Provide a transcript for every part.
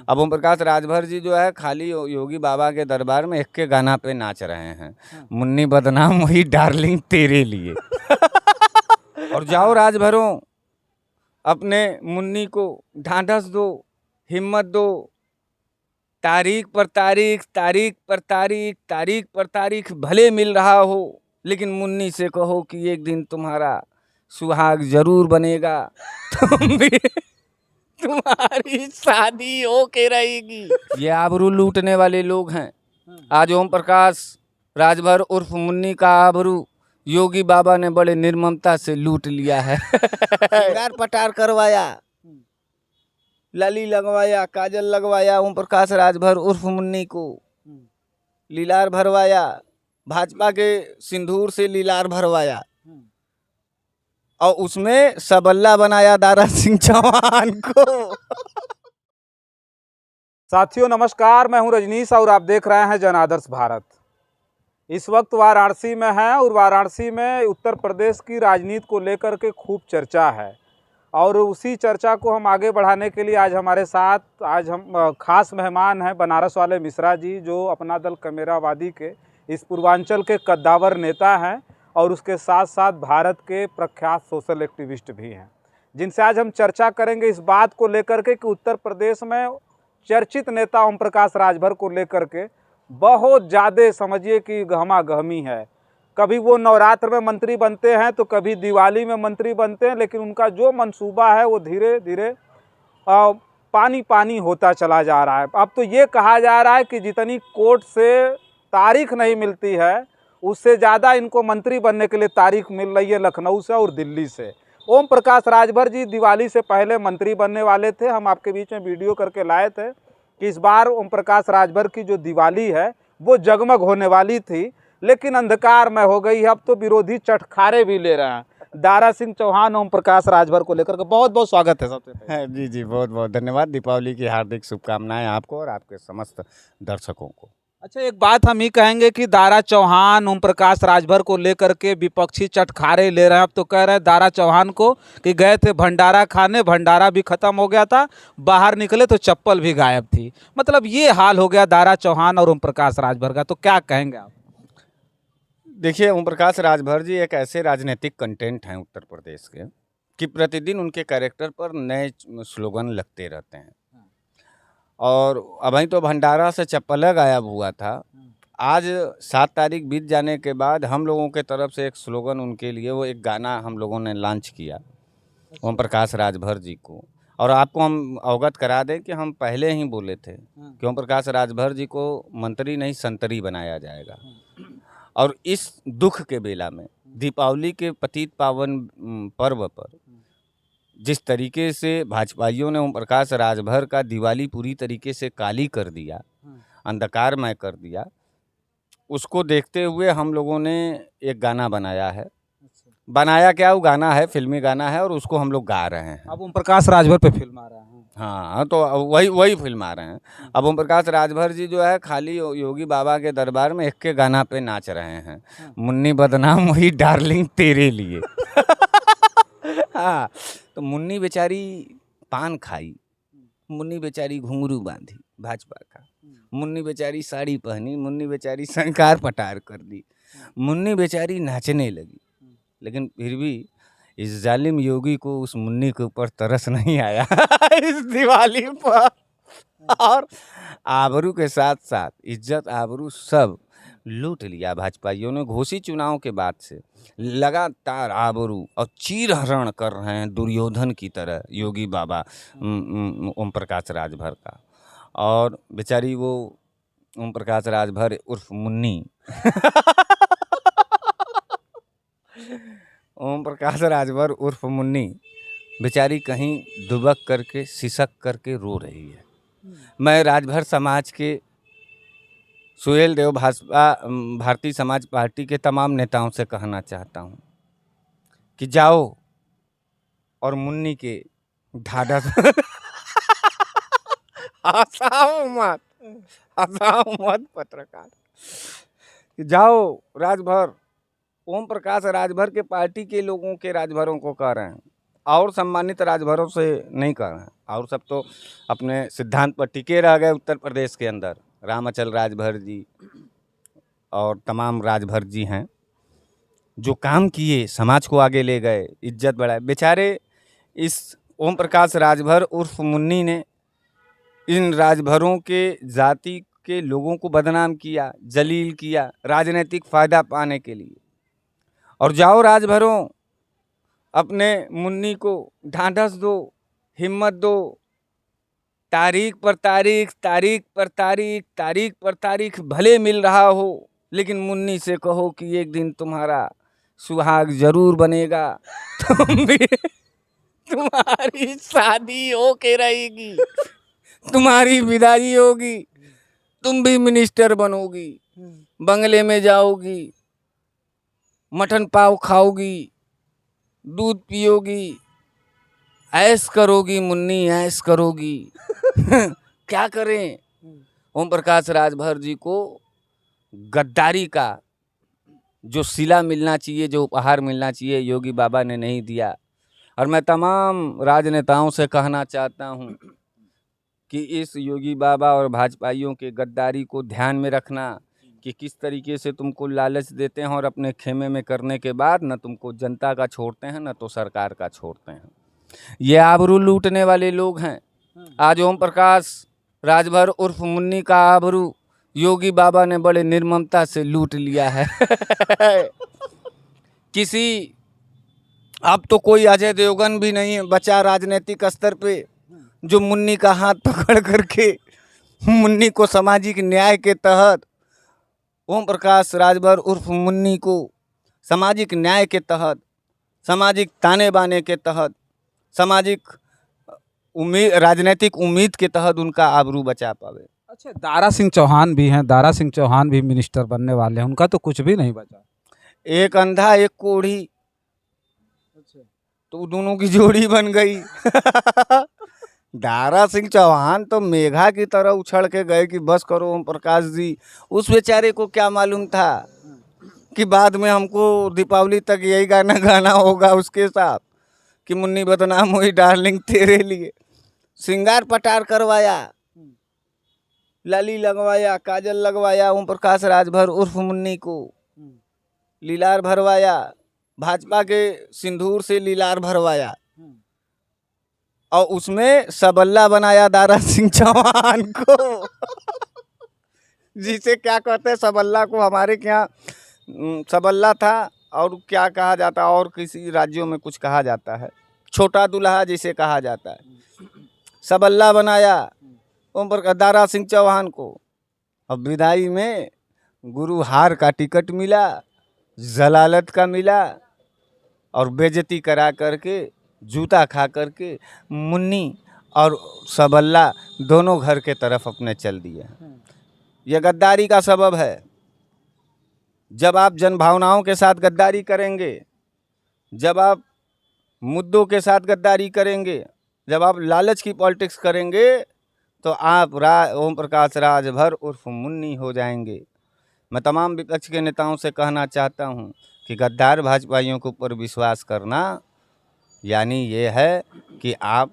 अब ओम प्रकाश राजभर जी जो है खाली योगी बाबा के दरबार में एक के गाना पे नाच रहे हैं। मुन्नी बदनाम वही डार्लिंग तेरे लिए। और जाओ राजभरों, अपने मुन्नी को ढांढस दो, हिम्मत दो। तारीख पर तारीख, तारीख पर तारीख, तारीख पर तारीख भले मिल रहा हो, लेकिन मुन्नी से कहो कि एक दिन तुम्हारा सुहाग जरूर बनेगा। तुम भी तुम्हारी शादी होके रहेगी। ये आबरू लूटने वाले लोग हैं। आज ओम प्रकाश राजभर उर्फ मुन्नी का आबरू योगी बाबा ने बड़े निर्ममता से लूट लिया है। श्रृंगार पटार करवाया, लाली लगवाया, काजल लगवाया ओम प्रकाश राजभर उर्फ मुन्नी को, लीलार भरवाया, भाजपा के सिंदूर से लीलार भरवाया, और उसमें सबल्ला बनाया दारा सिंह चौहान को। साथियों नमस्कार, मैं हूं रजनीश और आप देख रहे हैं जन आदर्श भारत। इस वक्त वाराणसी में है और वाराणसी में उत्तर प्रदेश की राजनीति को लेकर के खूब चर्चा है और उसी चर्चा को हम आगे बढ़ाने के लिए आज हमारे साथ हम खास मेहमान हैं बनारस वाले मिश्रा जी, जो अपना दल कमेरावादी के इस पूर्वांचल के कद्दावर नेता हैं और उसके साथ साथ भारत के प्रख्यात सोशल एक्टिविस्ट भी हैं, जिनसे आज हम चर्चा करेंगे इस बात को लेकर के कि उत्तर प्रदेश में चर्चित नेता ओम प्रकाश राजभर को लेकर के बहुत ज़्यादा समझिए कि गहमा गहमी है। कभी वो नवरात्र में मंत्री बनते हैं तो कभी दिवाली में मंत्री बनते हैं, लेकिन उनका जो मंसूबा है वो धीरे धीरे पानी पानी होता चला जा रहा है। अब तो ये कहा जा रहा है कि जितनी कोर्ट से तारीख नहीं मिलती है उससे ज़्यादा इनको मंत्री बनने के लिए तारीख मिल रही है लखनऊ से और दिल्ली से। ओम प्रकाश राजभर जी दिवाली से पहले मंत्री बनने वाले थे। हम आपके बीच में वीडियो करके लाए थे कि इस बार ओम प्रकाश राजभर की जो दिवाली है वो जगमग होने वाली थी, लेकिन अंधकार में हो गई है। अब तो विरोधी चटखारे भी ले रहे हैं। दारा सिंह चौहान ओम प्रकाश राजभर को लेकर के बहुत बहुत स्वागत है सबसे पहले। जी जी, बहुत बहुत धन्यवाद। दीपावली की हार्दिक शुभकामनाएं आपको और आपके समस्त दर्शकों को। अच्छा, एक बात हम ही कहेंगे कि दारा चौहान ओम प्रकाश राजभर को लेकर के विपक्षी चटखारे ले रहे हैं। अब तो कह रहे हैं दारा चौहान को कि गए थे भंडारा खाने, भंडारा भी खत्म हो गया था, बाहर निकले तो चप्पल भी गायब थी। मतलब ये हाल हो गया दारा चौहान और ओम प्रकाश राजभर का, तो क्या कहेंगे आप? देखिए, ओम प्रकाश राजभर जी एक ऐसे राजनीतिक कंटेंट हैं उत्तर प्रदेश के कि प्रतिदिन उनके कैरेक्टर पर नए स्लोगन लगते रहते हैं। और अभी तो भंडारा से चप्पल गायब हुआ था। आज 7 तारीख बीत जाने के बाद हम लोगों के तरफ से एक स्लोगन उनके लिए, वो एक गाना हम लोगों ने लॉन्च किया ओम प्रकाश राजभर जी को। और आपको हम अवगत करा दें कि हम पहले ही बोले थे कि ओम प्रकाश राजभर जी को मंत्री नहीं संतरी बनाया जाएगा। और इस दुख के बेला में दीपावली के पतित पावन पर्व पर जिस तरीके से भाजपाइयों ने ओम प्रकाश राजभर का दिवाली पूरी तरीके से काली कर दिया, अंधकारमय कर दिया, उसको देखते हुए हम लोगों ने एक गाना बनाया है। बनाया क्या, वो गाना है, फिल्मी गाना है और उसको हम लोग गा रहे हैं। अब ओम प्रकाश राजभर पे फिल्म आ रहा है। हाँ, तो वही फिल्म आ रहे हैं। अब ओम प्रकाश राजभर जी जो है खाली योगी बाबा के दरबार में एक के गाना पे नाच रहे हैं। मुन्नी बदनाम वही डार्लिंग तेरे लिए। हाँ, तो मुन्नी बेचारी पान खाई, मुन्नी बेचारी घुंघरू बांधी भाजपा का, मुन्नी बेचारी साड़ी पहनी, मुन्नी बेचारी शंकार पटार कर दी, मुन्नी बेचारी नाचने लगी। लेकिन फिर भी इस जालिम योगी को उस मुन्नी के ऊपर तरस नहीं आया इस दिवाली पर। और आबरू के साथ साथ इज्जत आबरू सब लूट लिया भाजपाइयों ने। घोषित चुनाव के बाद से लगातार आबरू और चीरहरण कर रहे हैं दुर्योधन की तरह योगी बाबा ओम प्रकाश राजभर का। और बेचारी वो ओम प्रकाश राजभर उर्फ मुन्नी ओम प्रकाश राजभर उर्फ मुन्नी बेचारी कहीं दुबक करके सिसक करके रो रही है। मैं राजभर समाज के सुहेल देव भाजपा भारतीय समाज पार्टी के तमाम नेताओं से कहना चाहता हूं कि जाओ और मुन्नी के ढाढ़स हंसाओ मत पत्रकार, जाओ राजभर, ओम प्रकाश राजभर के पार्टी के लोगों के राजभरों को कह रहे हैं, और सम्मानित राजभरों से नहीं कर रहे हैं, और सब तो अपने सिद्धांत पर टिके रह गए उत्तर प्रदेश के अंदर। रामाचल राजभर जी और तमाम राजभर जी हैं जो काम किए, समाज को आगे ले गए, इज्जत बढ़ाए। बेचारे इस ओम प्रकाश राजभर उर्फ मुन्नी ने इन राजभरों के जाति के लोगों को बदनाम किया, जलील किया, राजनीतिक फ़ायदा पाने के लिए। और जाओ राजभरों, अपने मुन्नी को ढांढस दो, हिम्मत दो, तारीख पर तारीख, तारीख पर तारीख, तारीख पर तारीख भले मिल रहा हो, लेकिन मुन्नी से कहो कि एक दिन तुम्हारा सुहाग जरूर बनेगा, तुम भी तुम्हारी शादी होके रहेगी, तुम्हारी विदाई होगी, तुम भी मिनिस्टर बनोगी, बंगले में जाओगी, मटन पाव खाओगी, दूध पियोगी, ऐश करोगी मुन्नी, ऐश करोगी। क्या करें? ओम प्रकाश राजभर जी को गद्दारी का जो सिला मिलना चाहिए, जो उपहार मिलना चाहिए, योगी बाबा ने नहीं दिया। और मैं तमाम राजनेताओं से कहना चाहता हूं कि इस योगी बाबा और भाजपाइयों के गद्दारी को ध्यान में रखना कि किस तरीके से तुमको लालच देते हैं और अपने खेमे में करने के बाद न तुमको जनता का छोड़ते हैं, न तो सरकार का छोड़ते हैं। ये आबरू लूटने वाले लोग हैं। आज ओम प्रकाश राजभर उर्फ मुन्नी का आबरू योगी बाबा ने बड़े निर्ममता से लूट लिया है। किसी अब तो कोई अजय देवगन भी नहीं बचा राजनीतिक स्तर पे जो मुन्नी का हाथ पकड़ करके मुन्नी को सामाजिक न्याय के तहत, ओम प्रकाश राजभर उर्फ मुन्नी को सामाजिक न्याय के तहत, सामाजिक ताने बाने के तहत, सामाजिक उम्मीद, राजनीतिक उम्मीद के तहत उनका आबरू बचा पावे। अच्छा, दारा सिंह चौहान भी हैं, दारा सिंह चौहान भी मिनिस्टर बनने वाले हैं, उनका तो कुछ भी नहीं बचा। एक अंधा एक कोढ़ी, अच्छा, तो दोनों की जोड़ी बन गई। दारा सिंह चौहान तो मेघा की तरह उछल के गए कि बस करो ओम प्रकाश जी। उस बेचारे को क्या मालूम था कि बाद में हमको दीपावली तक यही गाना गाना होगा उसके साथ कि मुन्नी बदनाम हुई डार्लिंग तेरे लिए। श्रृंगार पटार करवाया, लाली लगवाया, काजल लगवाया, ओम प्रकाश राजभर उर्फ मुन्नी को लीलार भरवाया, भाजपा के सिंदूर से लीलार भरवाया और उसमें सबल्ला बनाया दारा सिंह चौहान को। जिसे क्या कहते हैं, सबल्ला को हमारे यहाँ सबल्ला था और क्या कहा जाता, और किसी राज्यों में कुछ कहा जाता है, छोटा दुल्हा जिसे कहा जाता है। सबल्ला बनाया ओम प्रकाश दारा सिंह चौहान को। अब विदाई में गुरु हार का टिकट मिला, जलालत का मिला और बेइज्जती करा करके, जूता खा करके मुन्नी और सबल्ला दोनों घर के तरफ अपने चल दिए। यह गद्दारी का सबब है। जब आप जनभावनाओं के साथ गद्दारी करेंगे, जब आप मुद्दों के साथ गद्दारी करेंगे, जब आप लालच की पॉलिटिक्स करेंगे, तो आप ओम प्रकाश राजभर उर्फ मुन्नी हो जाएंगे। मैं तमाम विपक्ष के नेताओं से कहना चाहता हूं कि गद्दार भाजपाइयों के ऊपर विश्वास करना यानी ये है कि आप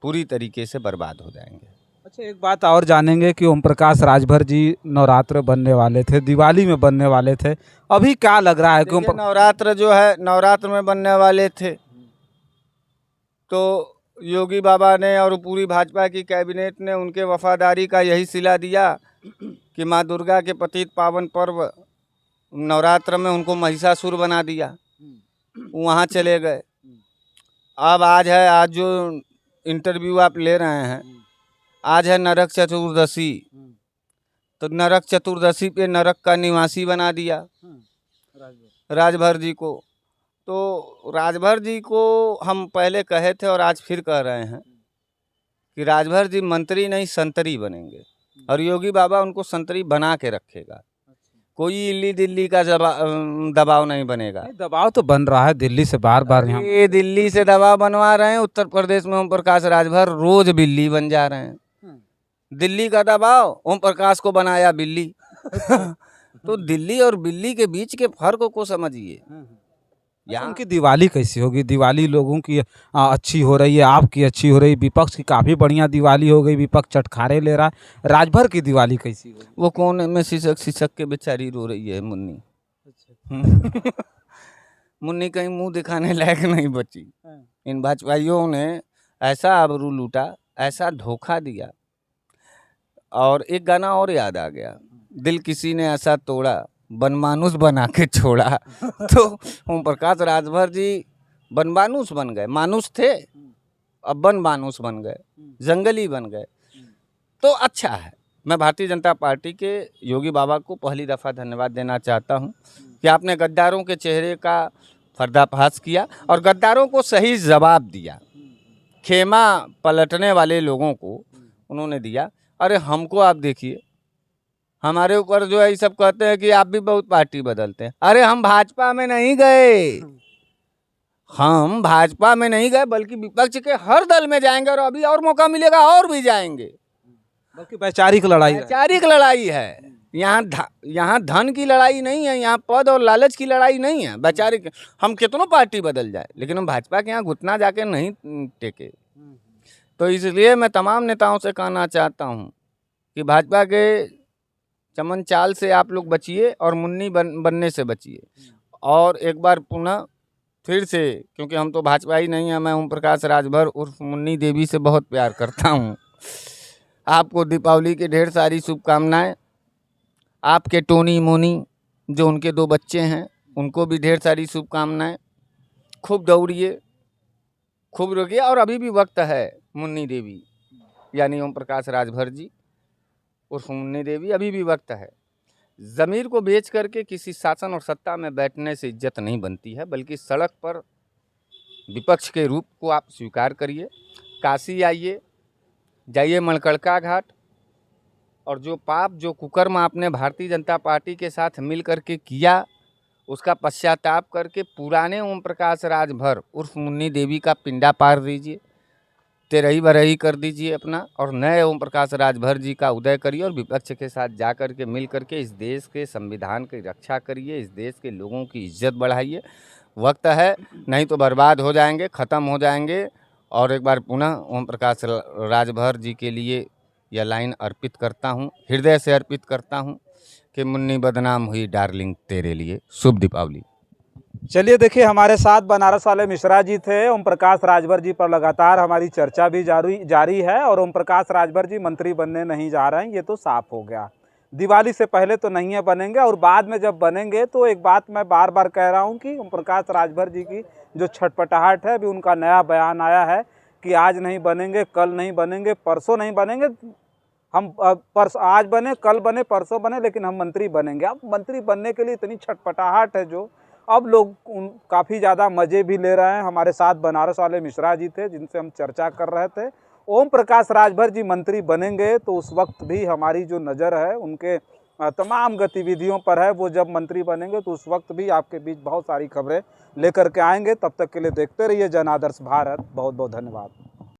पूरी तरीके से बर्बाद हो जाएंगे। अच्छा, एक बात और जानेंगे कि ओम प्रकाश राजभर जी नवरात्र बनने वाले थे, दिवाली में बनने वाले थे, अभी क्या लग रहा है कि नवरात्र जो है, नवरात्र में बनने वाले थे तो योगी बाबा ने और पूरी भाजपा की कैबिनेट ने उनके वफादारी का यही सिला दिया कि माँ दुर्गा के पतित पावन पर्व नवरात्र में उनको महिषासुर बना दिया, वहाँ चले गए। अब आज है, आज जो इंटरव्यू आप ले रहे हैं, आज है नरक चतुर्दशी, तो नरक चतुर्दशी पे नरक का निवासी बना दिया राजभर जी को। तो राजभर जी को हम पहले कहे थे और आज फिर कह रहे हैं कि राजभर जी मंत्री नहीं संतरी बनेंगे और योगी बाबा उनको संतरी बना के रखेगा। कोई इल्ली दिल्ली का दबाव नहीं बनेगा। दबाव तो बन रहा है दिल्ली से बार बार, यहाँ ये दिल्ली से दबाव बनवा रहे हैं। उत्तर प्रदेश में ओम प्रकाश राजभर रोज बिल्ली बन जा रहे हैं। दिल्ली का दबाव, ओम प्रकाश को बनाया बिल्ली। तो दिल्ली और बिल्ली के बीच के फर्क को समझिए। यहाँ उनकी दिवाली कैसी होगी? दिवाली लोगों की अच्छी हो रही है, आपकी अच्छी हो रही है, विपक्ष की काफ़ी बढ़िया दिवाली हो गई, विपक्ष चटखारे ले रहा है। राजभर की दिवाली कैसी होगी? वो कोने में सिसक सिसक के बेचारी रो रही है मुन्नी। मुन्नी कहीं मुंह दिखाने लायक नहीं बची। इन भाजपाइयों ने ऐसा आबरू लूटा, ऐसा धोखा दिया। और एक गाना और याद आ गया, दिल किसी ने ऐसा तोड़ा, बनमानुस बना के छोड़ा। तो ओम प्रकाश राजभर जी बनमानुस बन गए, मानुस थे अब बनमानुस बन गए, जंगली बन गए। तो अच्छा है, मैं भारतीय जनता पार्टी के योगी बाबा को पहली दफ़ा धन्यवाद देना चाहता हूं कि आपने गद्दारों के चेहरे का पर्दाफाश किया और गद्दारों को सही जवाब दिया। खेमा पलटने वाले लोगों को उन्होंने दिया। अरे हमको आप देखिए, हमारे ऊपर जो है ये सब कहते हैं कि आप भी बहुत पार्टी बदलते हैं। अरे हम भाजपा में नहीं गए, हम भाजपा में नहीं गए, बल्कि विपक्ष के हर दल में जाएंगे और अभी और मौका मिलेगा और भी जाएंगे। बल्कि वैचारिक लड़ाई है। वैचारिक लड़ाई है। यहाँ धन की लड़ाई नहीं है, यहाँ पद और लालच की लड़ाई नहीं है। वैचारिक, हम कितनों पार्टी बदल जाए लेकिन हम भाजपा के यहाँ घुटना जाके नहीं टेके। तो इसलिए मैं तमाम नेताओं से कहना चाहता हूँ कि भाजपा के चमन चाल से आप लोग बचिए और मुन्नी बनने से बचिए। और एक बार पुनः फिर से, क्योंकि हम तो भाजपा ही नहीं है, मैं ओम प्रकाश राजभर उर्फ मुन्नी देवी से बहुत प्यार करता हूँ। आपको दीपावली की ढेर सारी शुभकामनाएं। आपके टोनी मोनी जो उनके 2 बच्चे हैं उनको भी ढेर सारी शुभकामनाएं। खूब दौड़िए, खूब रोकिए। और अभी भी वक्त है। मुन्नी देवी यानी ओम प्रकाश राजभर जी उर्फ मुन्नी देवी, अभी भी वक्त है। ज़मीर को बेच करके किसी शासन और सत्ता में बैठने से इज्जत नहीं बनती है, बल्कि सड़क पर विपक्ष के रूप को आप स्वीकार करिए। काशी आइए, जाइए मणकड़का घाट, और जो पाप जो कुकर्म आपने भारतीय जनता पार्टी के साथ मिल करके किया उसका पश्चाताप करके पुराने ओम प्रकाश राजभर उर्फ मुन्नी देवी का पिंडा पार दीजिए, तेरही बरही कर दीजिए अपना, और नए ओम प्रकाश राजभर जी का उदय करिए और विपक्ष के साथ जा कर के मिल करके इस देश के संविधान की रक्षा करिए, इस देश के लोगों की इज्जत बढ़ाइए। वक्त है, नहीं तो बर्बाद हो जाएंगे, ख़त्म हो जाएंगे। और एक बार पुनः ओम प्रकाश राजभर जी के लिए यह लाइन अर्पित करता हूँ, हृदय से अर्पित करता हूँ कि मुन्नी बदनाम हुई डार्लिंग तेरे लिए। शुभ दीपावली। चलिए देखिए, हमारे साथ बनारस वाले मिश्रा जी थे। ओम प्रकाश राजभर जी पर लगातार हमारी चर्चा भी जारी है और ओम प्रकाश राजभर जी मंत्री बनने नहीं जा रहे हैं, ये तो साफ हो गया। दिवाली से पहले तो नहीं है बनेंगे, और बाद में जब बनेंगे तो एक बात मैं बार बार कह रहा हूँ कि ओम प्रकाश राजभर जी की जो छटपटाहट है, अभी उनका नया बयान आया है कि आज नहीं बनेंगे, कल नहीं बनेंगे, परसों नहीं बनेंगे, हम आज बने, कल बने, परसों बने, लेकिन हम मंत्री बनेंगे। अब मंत्री बनने के लिए इतनी छटपटाहट है जो अब लोग काफ़ी ज़्यादा मज़े भी ले रहे हैं। हमारे साथ बनारस वाले मिश्रा जी थे जिनसे हम चर्चा कर रहे थे। ओम प्रकाश राजभर जी मंत्री बनेंगे तो उस वक्त भी हमारी जो नज़र है उनके तमाम गतिविधियों पर है। वो जब मंत्री बनेंगे तो उस वक्त भी आपके बीच बहुत सारी खबरें लेकर के आएंगे। तब तक के लिए देखते रहिए जन आदर्श भारत। बहुत बहुत धन्यवाद।